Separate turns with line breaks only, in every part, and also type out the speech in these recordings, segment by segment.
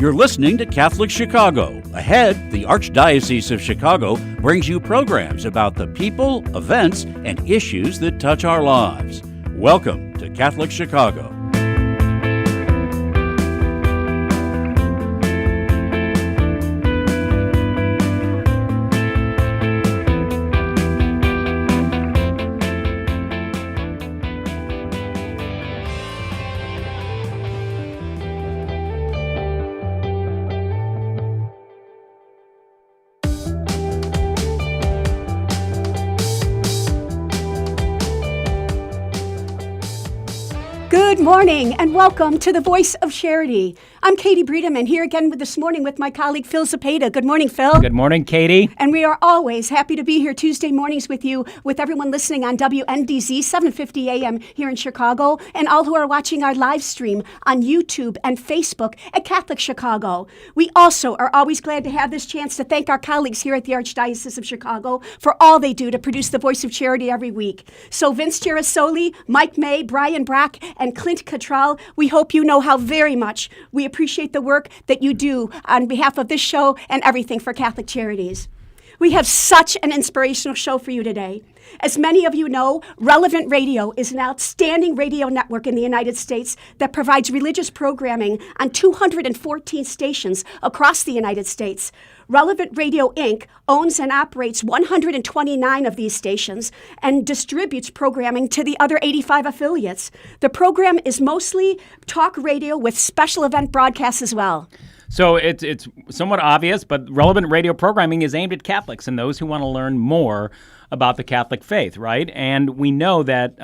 You're listening to Catholic Chicago. Ahead, the Archdiocese of Chicago brings you programs about the people, events, and issues that touch our lives. Welcome to Catholic Chicago.
Good morning and welcome to the Voice of Charity. I'm Katie Breedham and here again this morning with my colleague Phil Zapata. Good morning, Phil.
Good morning, Katie.
And we are always happy to be here Tuesday mornings with you, with everyone listening on WNDZ 750 AM here in Chicago, and all who are watching our live stream on YouTube and Facebook at Catholic Chicago. We also are always glad to have this chance to thank our colleagues here at the Archdiocese of Chicago for all they do to produce the Voice of Charity every week. So Vince Girasoli, Mike May, Brian Brock, and Clint Cottrell, we hope you know how very much we appreciate the work that you do on behalf of this show and everything for Catholic Charities. We have such an inspirational show for you today. As many of you know, Relevant Radio is an outstanding radio network in the United States that provides religious programming on 214 stations across the United States. Relevant Radio, Inc. owns and operates 129 of these stations and distributes programming to the other 85 affiliates. The program is mostly talk radio with special event broadcasts as well.
So it's somewhat obvious, but Relevant Radio programming is aimed at Catholics and those who want to learn more about the Catholic faith, right? And we know that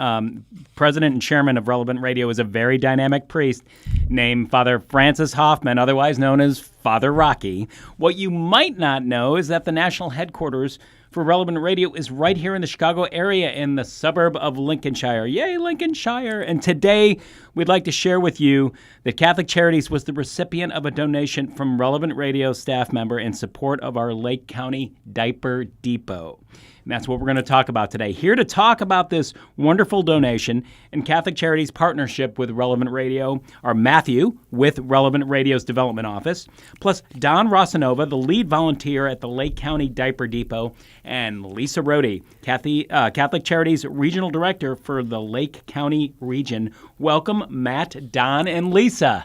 President and Chairman of Relevant Radio is a very dynamic priest named Father Francis Hoffman, otherwise known as Father Rocky. What you might not know is that the national headquarters for Relevant Radio is right here in the Chicago area in the suburb of Lincolnshire. Yay, Lincolnshire! And today, we'd like to share with you that Catholic Charities was the recipient of a donation from Relevant Radio staff member in support of our Lake County Diaper Depot. And that's what we're going to talk about today. Here to talk about this wonderful donation and Catholic Charities' partnership with Relevant Radio are Matthew with Relevant Radio's Development Office, plus Don Rosanova, the lead volunteer at the Lake County Diaper Depot, and Lisa Rohde, Catholic Charities Regional Director for the Lake County region. Welcome, Matt, Don, and Lisa.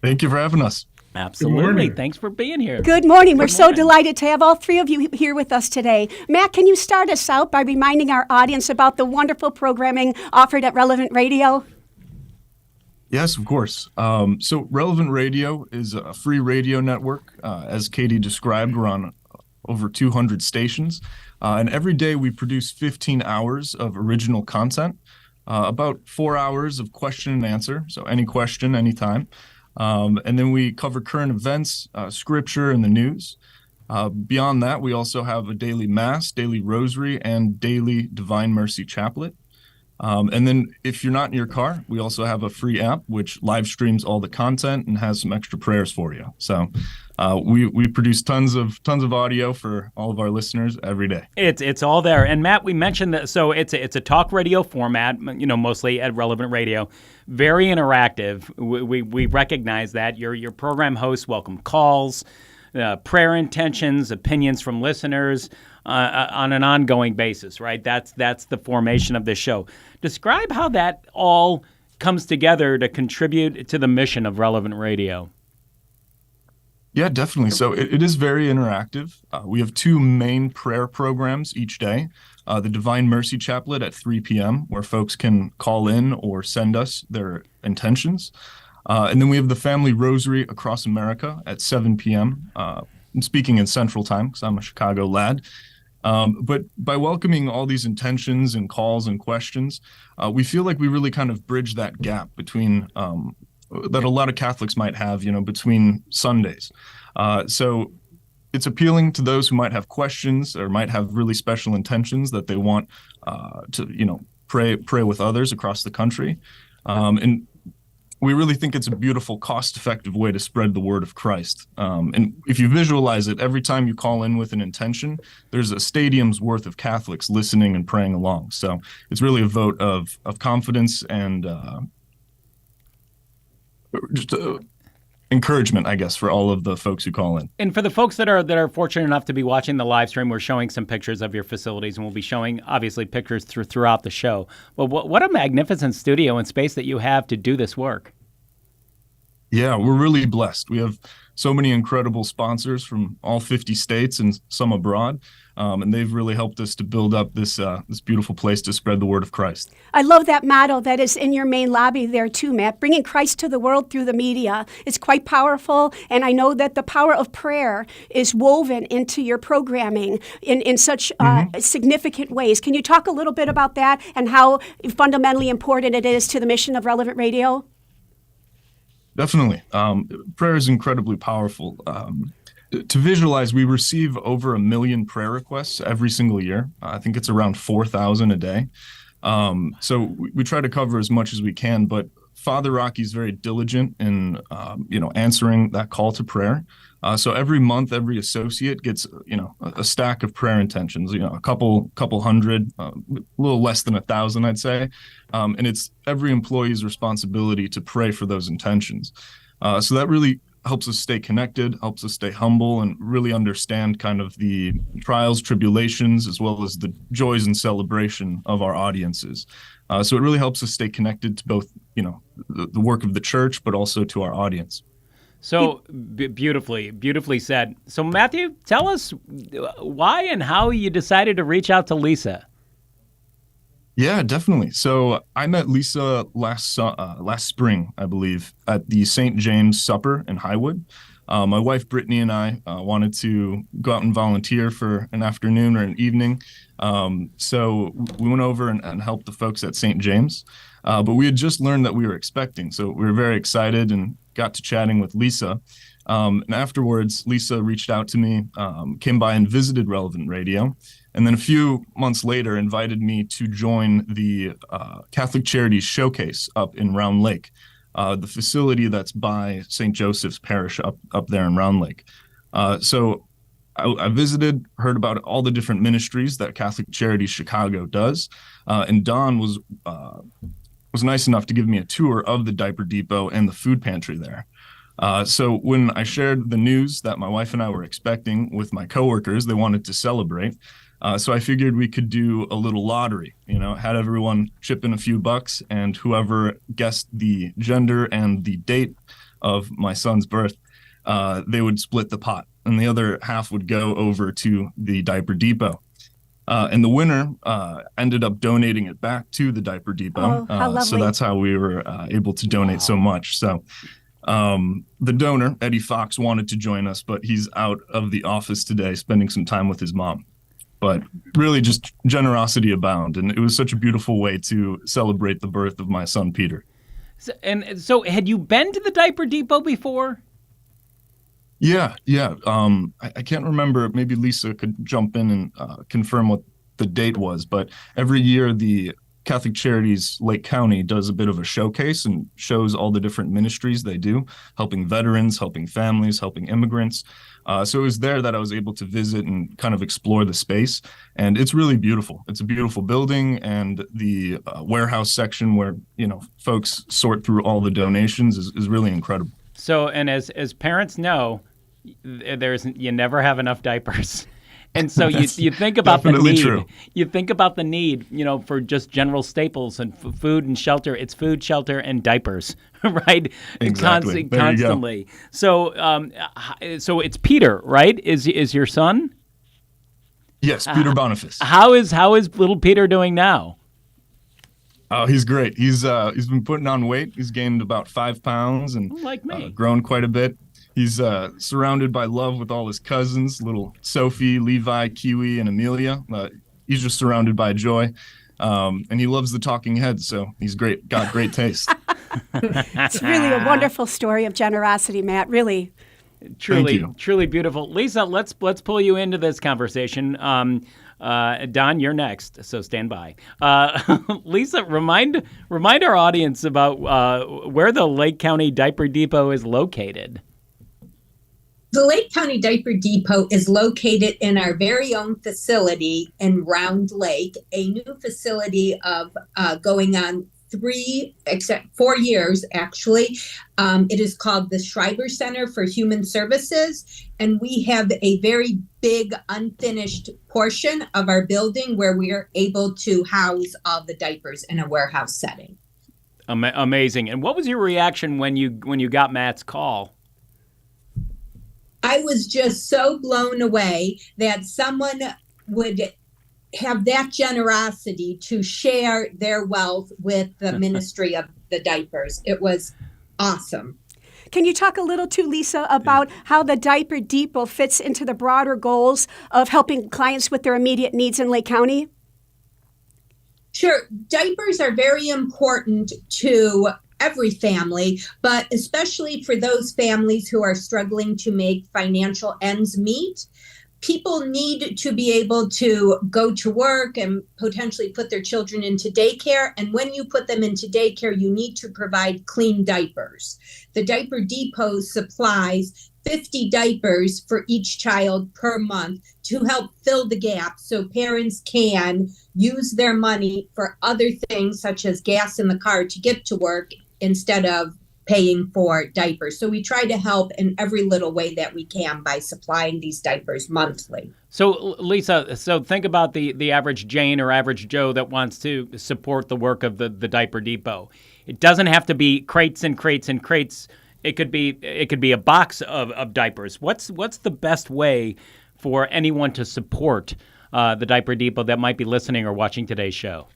Thank you for having us.
Absolutely. Thanks for being here.
Good morning. We're so delighted to have all three of you here with us today. Matt, can you start us out by reminding our audience about the wonderful programming offered at Relevant Radio?
Yes, of course. So Relevant Radio is a free radio network. As Katie described, we're on over 200 stations. And every day we produce 15 hours of original content, about 4 hours of question and answer. So any question, anytime. And then we cover current events, scripture, and the news. Beyond that, we also have a daily mass, daily rosary, and daily Divine Mercy Chaplet. And then if you're not in your car, we also have a free app which live streams all the content and has some extra prayers for you. So we produce tons of audio for all of our listeners every day.
It's all there. And Matt, we mentioned that, so it's a talk radio format, mostly at Relevant Radio. Very interactive. We recognize that. Your program hosts welcome calls, prayer intentions, opinions from listeners on an ongoing basis, right? That's the formation of this show. Describe how that all comes together to contribute to the mission of Relevant Radio.
Yeah, definitely. So it is very interactive. We have two main prayer programs each day. The Divine Mercy Chaplet at 3 p.m., where folks can call in or send us their intentions. And then we have the Family Rosary Across America at 7 p.m. I'm speaking in Central Time because I'm a Chicago lad. But by welcoming all these intentions and calls and questions, we feel like we really kind of bridge that gap between that a lot of Catholics might have, between Sundays. So it's appealing to those who might have questions or might have really special intentions that they want to, pray with others across the country. And we really think it's a beautiful, cost-effective way to spread the word of Christ. And if you visualize it, every time you call in with an intention, there's a stadium's worth of Catholics listening and praying along. So it's really a vote of confidence and encouragement, I guess, for all of the folks who call in.
And for the folks that are fortunate enough to be watching the live stream, we're showing some pictures of your facilities, and we'll be showing obviously pictures throughout the show. But what a magnificent studio and space that you have to do this work.
Yeah, we're really blessed. We have so many incredible sponsors from all 50 states and some abroad. And they've really helped us to build up this beautiful place to spread the word of Christ.
I love that motto that is in your main lobby there too, Matt. Bringing Christ to the world through the media. It's quite powerful, and I know that the power of prayer is woven into your programming in such significant ways. Can you talk a little bit about that and how fundamentally important it is to the mission of Relevant Radio?
Definitely. Prayer is incredibly powerful. To visualize, we receive over 1 million prayer requests every single year. I think it's around 4,000 a day. So we try to cover as much as we can, but Father Rocky is very diligent in, answering that call to prayer. So every month, every associate gets, a stack of prayer intentions, a couple hundred, a little less than 1,000, I'd say. And it's every employee's responsibility to pray for those intentions. So that really helps us stay connected, helps us stay humble, and really understand kind of the trials, tribulations, as well as the joys and celebration of our audiences. So it really helps us stay connected to both, the work of the church, but also to our audience.
So beautifully said. So Matthew, tell us why and how you decided to reach out to Lisa.
Yeah, definitely. So I met Lisa last spring, I believe, at the St. James Supper in Highwood. My wife, Brittany, and I wanted to go out and volunteer for an afternoon or an evening. So we went over and helped the folks at St. James. But we had just learned that we were expecting. So we were very excited and got to chatting with Lisa. And afterwards, Lisa reached out to me, came by and visited Relevant Radio. And then a few months later, invited me to join the Catholic Charities Showcase up in Round Lake, the facility that's by St. Joseph's Parish up there in Round Lake. So I visited, heard about all the different ministries that Catholic Charities Chicago does, and Don was nice enough to give me a tour of the diaper depot and the food pantry there. So when I shared the news that my wife and I were expecting with my coworkers, they wanted to celebrate. So I figured we could do a little lottery, had everyone chip in a few bucks, and whoever guessed the gender and the date of my son's birth, they would split the pot, and the other half would go over to the diaper depot. And the winner ended up donating it back to the diaper depot.
Oh, how lovely.
So that's how we were able to donate so much. So the donor, Eddie Fox, wanted to join us, but he's out of the office today, spending some time with his mom. But really just generosity abound. And it was such a beautiful way to celebrate the birth of my son, Peter.
So had you been to the diaper depot before?
Yeah. I can't remember. Maybe Lisa could jump in and confirm what the date was. But every year, the Catholic Charities Lake County does a bit of a showcase and shows all the different ministries they do, helping veterans, helping families, helping immigrants. So it was there that I was able to visit and kind of explore the space. And it's really beautiful. It's a beautiful building, and the warehouse section where, folks sort through all the donations is really incredible.
So, and as parents know, you never have enough diapers. And so you think about the need. True. You think about the need, for just general staples and food and shelter. It's food, shelter, and diapers, right?
Exactly.
Constantly. So, so it's Peter, right? Is your son?
Yes, Peter Boniface.
How is little Peter doing now?
Oh, he's great. He's been putting on weight. He's gained about 5 pounds and
like me.
Grown quite a bit. He's surrounded by love with all his cousins, little Sophie, Levi, Kiwi, and Amelia. He's just surrounded by joy. And he loves the talking heads, so he's great. Got great taste.
It's really a wonderful story of generosity, Matt, really.
Truly beautiful. Lisa, let's pull you into this conversation. Don, you're next, so stand by. Lisa, remind our audience about where the Lake County Diaper Depot is located.
The Lake County Diaper Depot is located in our very own facility in Round Lake, a new facility of going on 4 years, actually. It is called the Schreiber Center for Human Services, and we have a very big unfinished portion of our building where we are able to house all the diapers in a warehouse setting.
Amazing. And what was your reaction when you got Matt's call?
I was just so blown away that someone would have that generosity to share their wealth with the Ministry of the Diapers. It was awesome.
Can you talk a little too, Lisa, about how the Diaper Depot fits into the broader goals of helping clients with their immediate needs in Lake County?
Sure. Diapers are very important to every family, but especially for those families who are struggling to make financial ends meet. People need to be able to go to work and potentially put their children into daycare. And when you put them into daycare, you need to provide clean diapers. The Diaper Depot supplies 50 diapers for each child per month to help fill the gap so parents can use their money for other things such as gas in the car to get to work instead of paying for diapers. So we try to help in every little way that we can by supplying these diapers monthly.
So, Lisa, think about the average Jane or average Joe that wants to support the work of the Diaper Depot. It doesn't have to be crates and crates and crates. It could be a box of diapers. What's the best way for anyone to support the Diaper Depot that might be listening or watching today's show?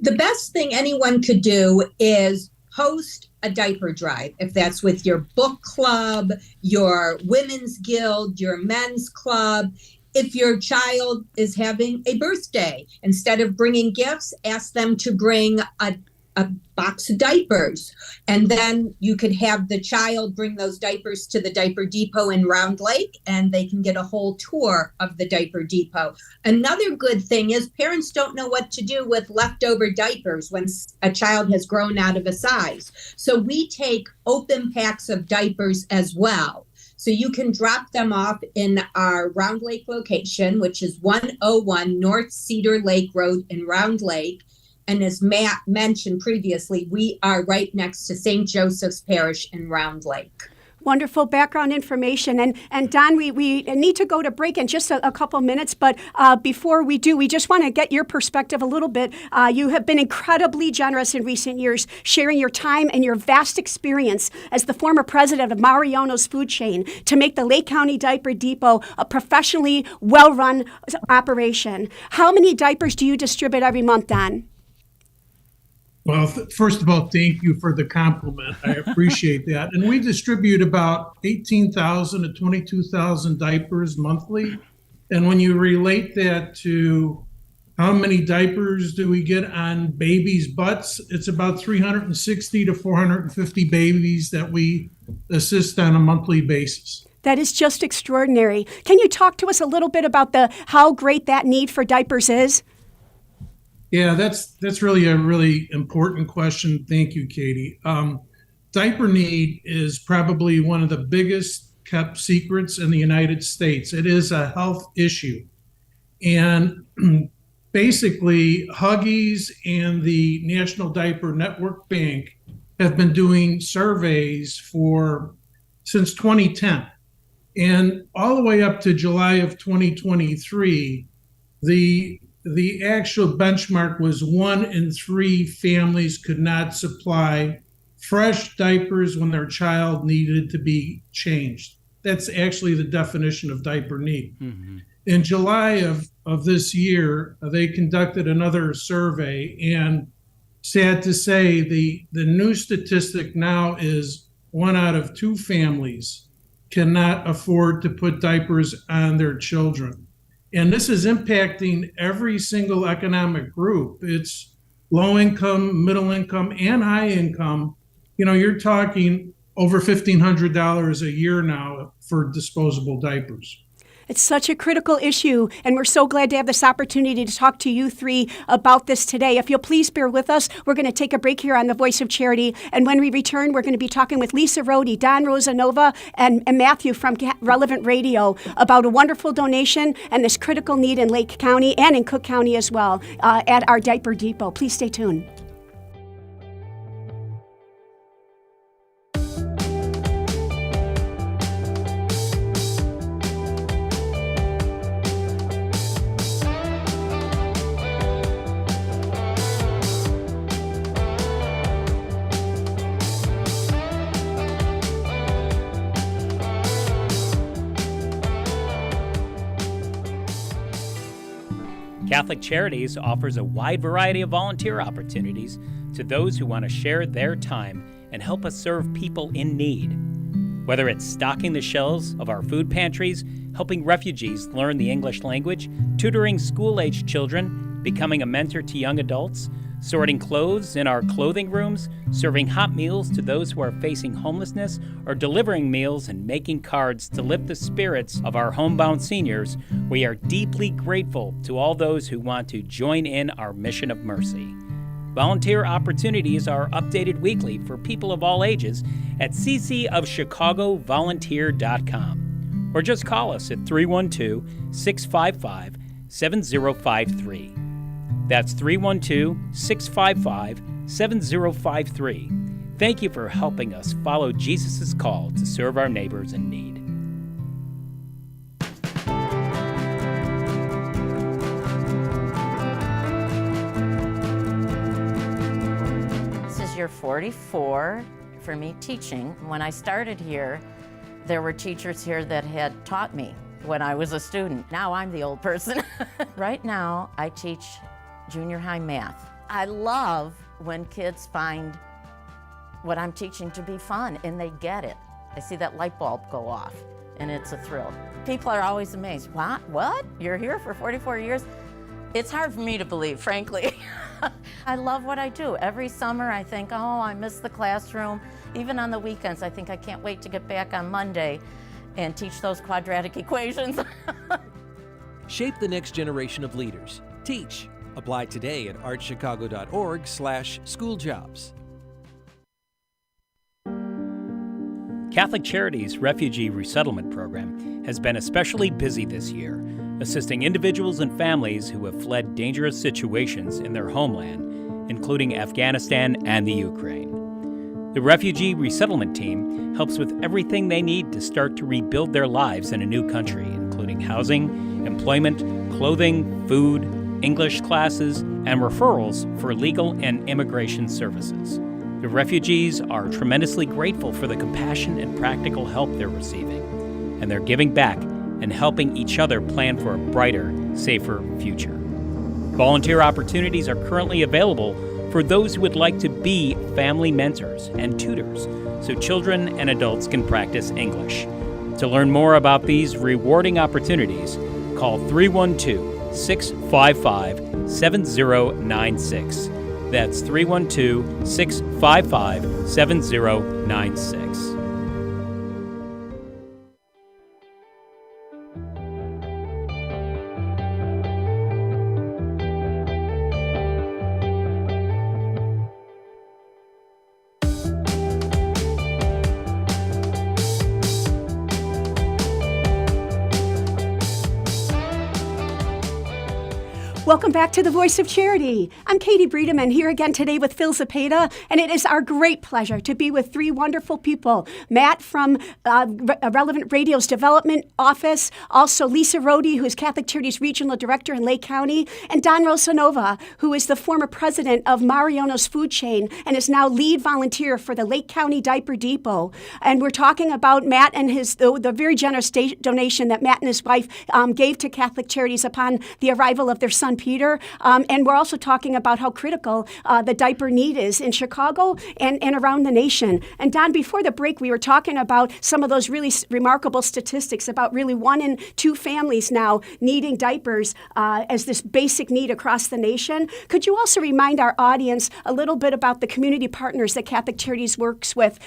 The best thing anyone could do is host a diaper drive, if that's with your book club, your women's guild, your men's club. If your child is having a birthday, instead of bringing gifts, ask them to bring a box of diapers. And then you could have the child bring those diapers to the Diaper Depot in Round Lake, and they can get a whole tour of the Diaper Depot. Another good thing is parents don't know what to do with leftover diapers when a child has grown out of a size. So we take open packs of diapers as well. So you can drop them off in our Round Lake location, which is 101 North Cedar Lake Road in Round Lake. And as Matt mentioned previously, we are right next to St. Joseph's Parish in Round Lake.
Wonderful background information. And Don, we need to go to break in just a couple minutes, but before we do, we just want to get your perspective a little bit. You have been incredibly generous in recent years, sharing your time and your vast experience as the former president of Mariano's food chain to make the Lake County Diaper Depot a professionally well-run operation. How many diapers do you distribute every month, Don?
Well, first of all, thank you for the compliment. I appreciate that. And we distribute about 18,000 to 22,000 diapers monthly. And when you relate that to how many diapers do we get on babies' butts, it's about 360 to 450 babies that we assist on a monthly basis.
That is just extraordinary. Can you talk to us a little bit about how great that need for diapers is?
Yeah, that's really a really important question. Thank you, Katie. Diaper need is probably one of the biggest kept secrets in the United States. It is a health issue. And basically, Huggies and the National Diaper Network Bank have been doing surveys since 2010. And all the way up to July of 2023, the actual benchmark was 1 in 3 families could not supply fresh diapers when their child needed to be changed. That's actually the definition of diaper need. Mm-hmm. In July of this year, they conducted another survey, and sad to say, the new statistic now is 1 out of 2 families cannot afford to put diapers on their children. And this is impacting every single economic group. It's low income, middle income, and high income. You know, you're talking over $1,500 a year now for disposable diapers.
It's such a critical issue, and we're so glad to have this opportunity to talk to you three about this today. If you'll please bear with us, we're going to take a break here on The Voice of Charity, and when we return, we're going to be talking with Lisa Rohde, Don Rosanova, and Matthew from Relevant Radio about a wonderful donation and this critical need in Lake County and in Cook County as well at our Diaper Depot. Please stay tuned.
Catholic Charities offers a wide variety of volunteer opportunities to those who want to share their time and help us serve people in need. Whether it's stocking the shelves of our food pantries, helping refugees learn the English language, tutoring school-aged children, becoming a mentor to young adults, sorting clothes in our clothing rooms, serving hot meals to those who are facing homelessness, or delivering meals and making cards to lift the spirits of our homebound seniors, we are deeply grateful to all those who want to join in our mission of mercy. Volunteer opportunities are updated weekly for people of all ages at ccofchicagovolunteer.com, or just call us at 312-655-7053. That's 312-655-7053. Thank you for helping us follow Jesus' call to serve our neighbors in need.
This is year 44 for me teaching. When I started here, there were teachers here that had taught me when I was a student. Now I'm the old person. Right now, I teach junior high math. I love when kids find what I'm teaching to be fun and they get it. I see that light bulb go off and it's a thrill. People are always amazed. What? You're here for 44 years? It's hard for me to believe, frankly. I love what I do. Every summer I think, oh, I miss the classroom. Even on the weekends, I think I can't wait to get back on Monday and teach those quadratic equations.
Shape the next generation of leaders. Teach. Apply today at archchicago.org/schooljobs.
Catholic Charities Refugee Resettlement Program has been especially busy this year, assisting individuals and families who have fled dangerous situations in their homeland, including Afghanistan and the Ukraine. The Refugee Resettlement Team helps with everything they need to start to rebuild their lives in a new country, including housing, employment, clothing, food, English classes, and referrals for legal and immigration services. The refugees are tremendously grateful for the compassion and practical help they're receiving, and they're giving back and helping each other plan for a brighter, safer future. Volunteer opportunities are currently available for those who would like to be family mentors and tutors so children and adults can practice English. To learn more about these rewarding opportunities, call 312-655-7096. That's 312-655-7096.
Welcome back to The Voice of Charity. I'm Katie Breedeman here again today with Phil Zapata, and it is our great pleasure to be with three wonderful people. Matt from Relevant Radio's Development Office, also Lisa Rohde, who is Catholic Charities Regional Director in Lake County, and Don Rosanova, who is the former president of Mariano's Food Chain and is now lead volunteer for the Lake County Diaper Depot. And we're talking about Matt and the very generous donation that Matt and his wife gave to Catholic Charities upon the arrival of their son, Peter. And we're also talking about how critical the diaper need is in Chicago and around the nation. And Don, before the break, we were talking about some of those really remarkable statistics about really 1 in 2 families now needing diapers as this basic need across the nation. Could you also remind our audience a little bit about the community partners that Catholic Charities works with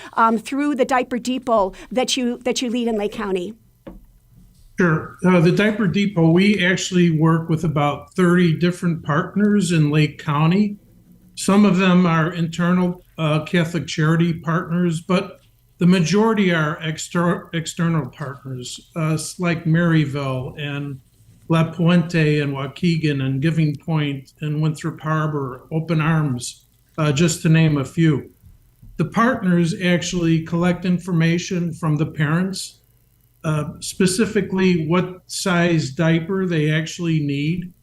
through the Diaper Depot that you lead in Lake County?
Sure. The Diaper Depot, we actually work with about 30 different partners in Lake County. Some of them are internal Catholic charity partners, but the majority are external partners, like Maryville and La Puente and Waukegan and Giving Point and Winthrop Harbor, Open Arms, just to name a few. The partners actually collect information from the parents, specifically what size diaper they actually need.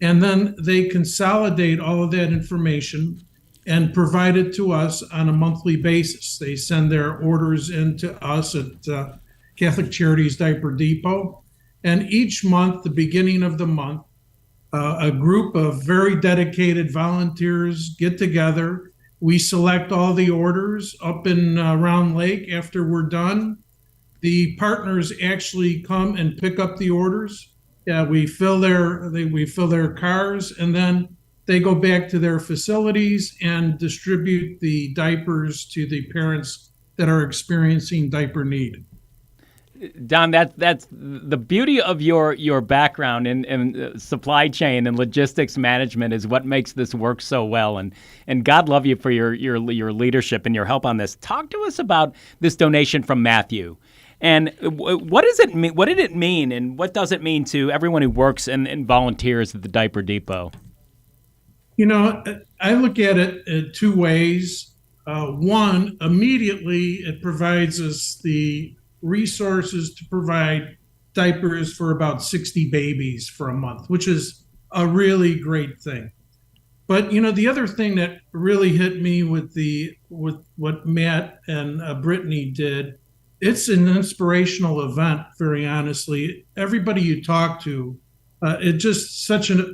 And then they consolidate all of that information and provide it to us on a monthly basis. They send their orders in to us at Catholic Charities Diaper Depot. And each month, the beginning of the month, a group of very dedicated volunteers get together. We select all the orders up in Round Lake after we're done. The partners actually come and pick up the orders. Yeah, we fill their cars, and then they go back to their facilities and distribute the diapers to the parents that are experiencing diaper need.
Don, that's the beauty of your background in supply chain and logistics management is what makes this work so well. And God love you for your leadership and your help on this. Talk to us about this donation from Matthew. And what does it mean? What did it mean, and what does it mean to everyone who works and volunteers at the Diaper Depot?
You know, I look at it in two ways. One, immediately it provides us the resources to provide diapers for about 60 babies for a month, which is a really great thing. But you know, the other thing that really hit me with what Matt and Brittany did, it's an inspirational event. Very honestly, everybody you talk to, it just such a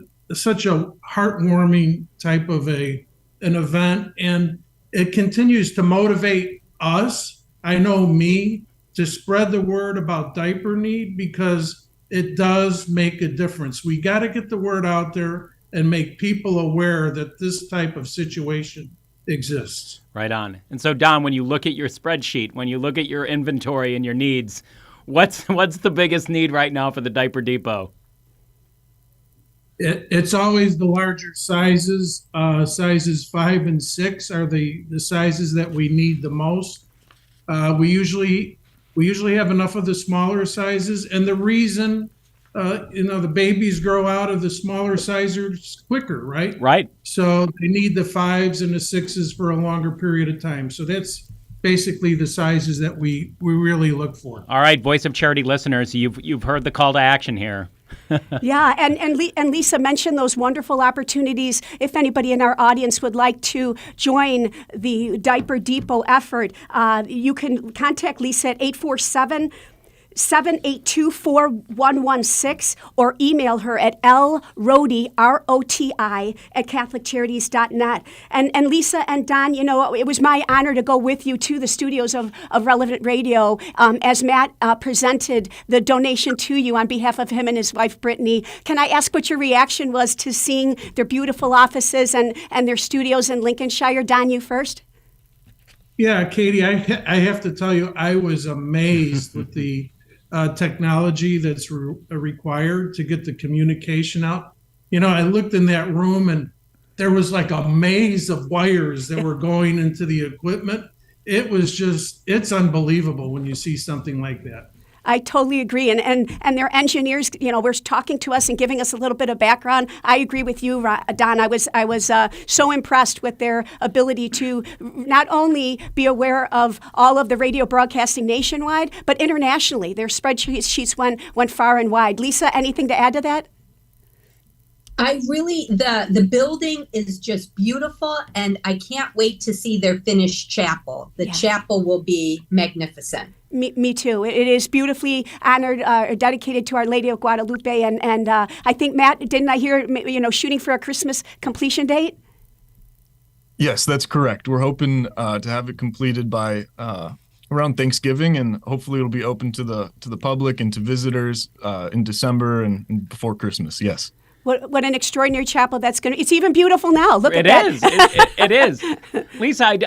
heartwarming type of an event, and it continues to motivate us. I know me to spread the word about diaper need because it does make a difference. We got to get the word out there and make people aware that this type of situation exists.
Right on. And so, Don, when you look at your spreadsheet, when you look at your inventory and your needs, what's the biggest need right now for the Diaper Depot?
It's always the larger sizes. Sizes 5 and 6 are the sizes that we need the most. We usually have enough of the smaller sizes, and the reason, the babies grow out of the smaller sizes quicker, right?
Right.
So they need the 5s and the 6s for a longer period of time. So that's basically the sizes that we really look for.
All right, Voice of Charity listeners, you've heard the call to action here.
Yeah, and Lisa mentioned those wonderful opportunities. If anybody in our audience would like to join the Diaper Depot effort, you can contact Lisa at 847 782-4116 or email her at lroti, R-O-T-I, at catholiccharities.net. And Lisa and Don, you know, it was my honor to go with you to the studios of Relevant Radio as Matt presented the donation to you on behalf of him and his wife, Brittany. Can I ask what your reaction was to seeing their beautiful offices and their studios in Lincolnshire? Don, you first.
Yeah, Katie, I have to tell you, I was amazed with the technology that's required to get the communication out. You know, I looked in that room and there was like a maze of wires that were going into the equipment. It was just, it's unbelievable when you see something like that.
I totally agree. And their engineers, you know, were talking to us and giving us a little bit of background. I agree with you, Don. I was so impressed with their ability to not only be aware of all of the radio broadcasting nationwide, but internationally. Their spreadsheets went far and wide. Lisa, anything to add to that?
The building is just beautiful, and I can't wait to see their finished chapel. The chapel will be magnificent.
Me too. It is beautifully honored, dedicated to Our Lady of Guadalupe, and I think, Matt, didn't I hear, shooting for a Christmas completion date?
Yes, that's correct. We're hoping to have it completed by around Thanksgiving, and hopefully it'll be open to the public and to visitors in December and before Christmas. Yes.
What an extraordinary chapel that's going to... It's even beautiful now. Look at that.
It is. Lisa,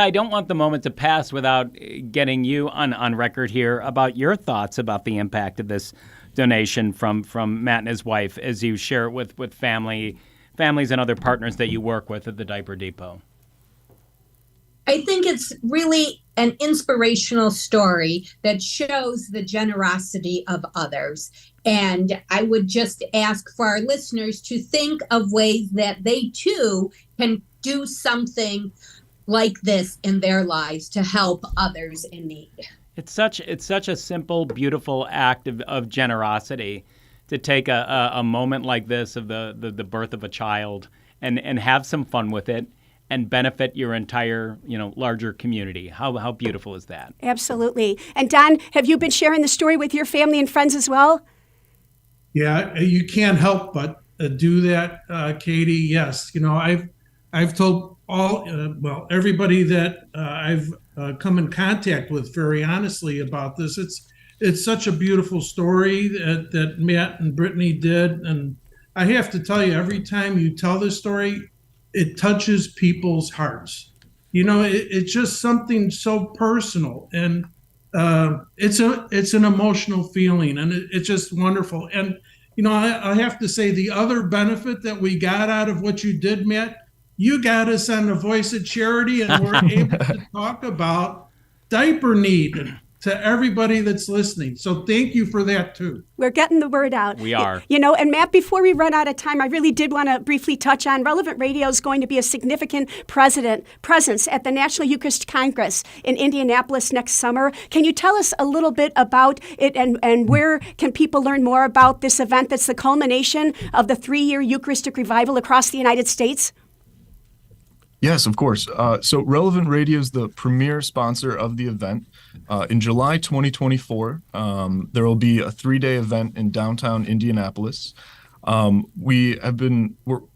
I don't want the moment to pass without getting you on record here about your thoughts about the impact of this donation from Matt and his wife as you share it with families and other partners that you work with at the Diaper Depot?
I think it's really an inspirational story that shows the generosity of others. And I would just ask for our listeners to think of ways that they too can do something like this in their lives to help others in need.
It's such a simple, beautiful act of generosity to take a moment like this of the birth of a child and have some fun with it and benefit your entire, larger community. How beautiful is that?
Absolutely. And Don, have you been sharing the story with your family and friends as well?
Yeah, you can't help but do that, Katie. Yes, I've told everybody that I've come in contact with very honestly about this. It's such a beautiful story that Matt and Brittany did, and I have to tell you, every time you tell this story, it touches people's hearts. It's just something so personal, and it's an emotional feeling, and it's just wonderful. And I have to say, the other benefit that we got out of what you did, Matt, you got us on the Voice of Charity, and we're able to talk about diaper need to everybody that's listening. So thank you for that too.
We're getting the word out.
We are.
And Matt, before we run out of time, I really did want to briefly touch on Relevant Radio is going to be a significant presence at the National Eucharist Congress in Indianapolis next summer. Can you tell us a little bit about it and where can people learn more about this event that's the culmination of the 3-year Eucharistic revival across the United States?
Yes, of course. So Relevant Radio is the premier sponsor of the event. In July 2024, there will be a 3-day event in downtown Indianapolis. We're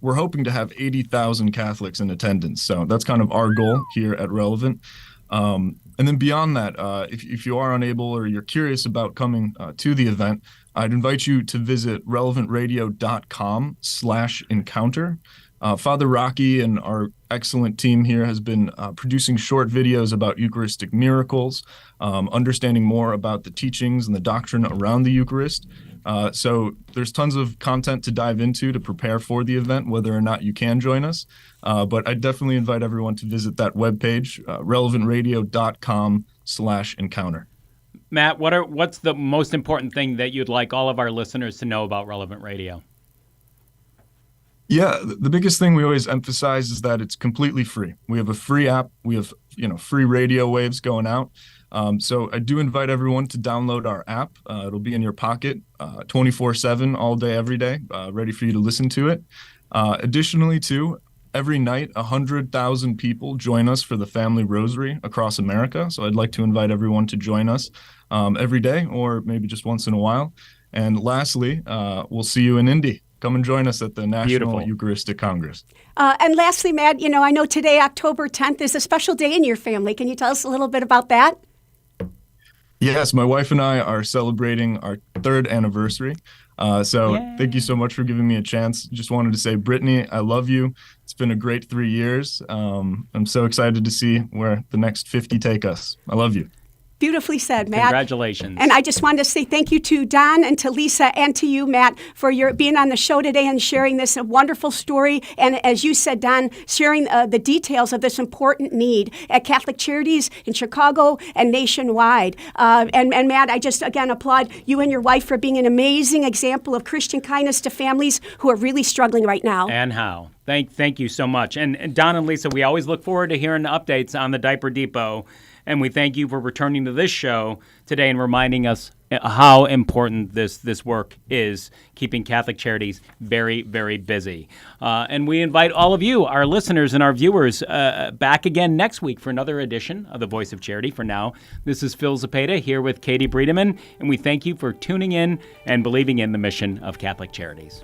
hoping to have 80,000 Catholics in attendance. So that's kind of our goal here at Relevant. And then beyond that, if you are unable or you're curious about coming to the event, I'd invite you to visit relevantradio.com/encounter. Father Rocky and our excellent team here has been producing short videos about Eucharistic miracles, understanding more about the teachings and the doctrine around the Eucharist. So there's tons of content to dive into to prepare for the event, whether or not you can join us. But I definitely invite everyone to visit that webpage, relevantradio.com/encounter.
Matt, what's the most important thing that you'd like all of our listeners to know about Relevant Radio?
Yeah, the biggest thing we always emphasize is that it's completely free. We have a free app. We have, free radio waves going out. So I do invite everyone to download our app. It'll be in your pocket 24/7, all day, every day, ready for you to listen to it. Additionally, too, every night, 100,000 people join us for the Family Rosary across America. So I'd like to invite everyone to join us every day or maybe just once in a while. And lastly, we'll see you in Indy. Come and join us at the National Eucharistic Congress.
And lastly, Matt, I know today, October 10th, is a special day in your family. Can you tell us a little bit about that?
Yes, my wife and I are celebrating our 3rd anniversary. Thank you so much for giving me a chance. Just wanted to say, Brittany, I love you. It's been a great 3 years. I'm so excited to see where the next 50 take us. I love you.
Beautifully said, Matt.
Congratulations.
And I just wanted to say thank you to Don and to Lisa and to you, Matt, for your being on the show today and sharing this wonderful story. And as you said, Don, sharing the details of this important need at Catholic Charities in Chicago and nationwide. And Matt, I just, again, applaud you and your wife for being an amazing example of Christian kindness to families who are really struggling right now.
And how. Thank you so much. And Don and Lisa, we always look forward to hearing the updates on the Diaper Depot. And we thank you for returning to this show today and reminding us how important this work is, keeping Catholic Charities very, very busy. And we invite all of you, our listeners and our viewers, back again next week for another edition of The Voice of Charity. For now, this is Phil Zepeda here with Katie Breedeman, and we thank you for tuning in and believing in the mission of Catholic Charities.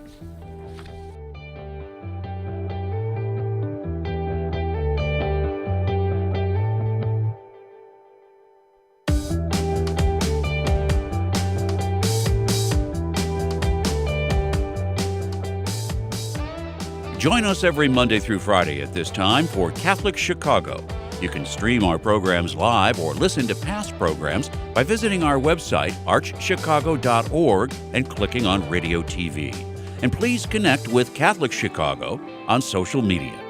Join us every Monday through Friday at this time for Catholic Chicago. You can stream our programs live or listen to past programs by visiting our website, archchicago.org, and clicking on Radio TV. And please connect with Catholic Chicago on social media.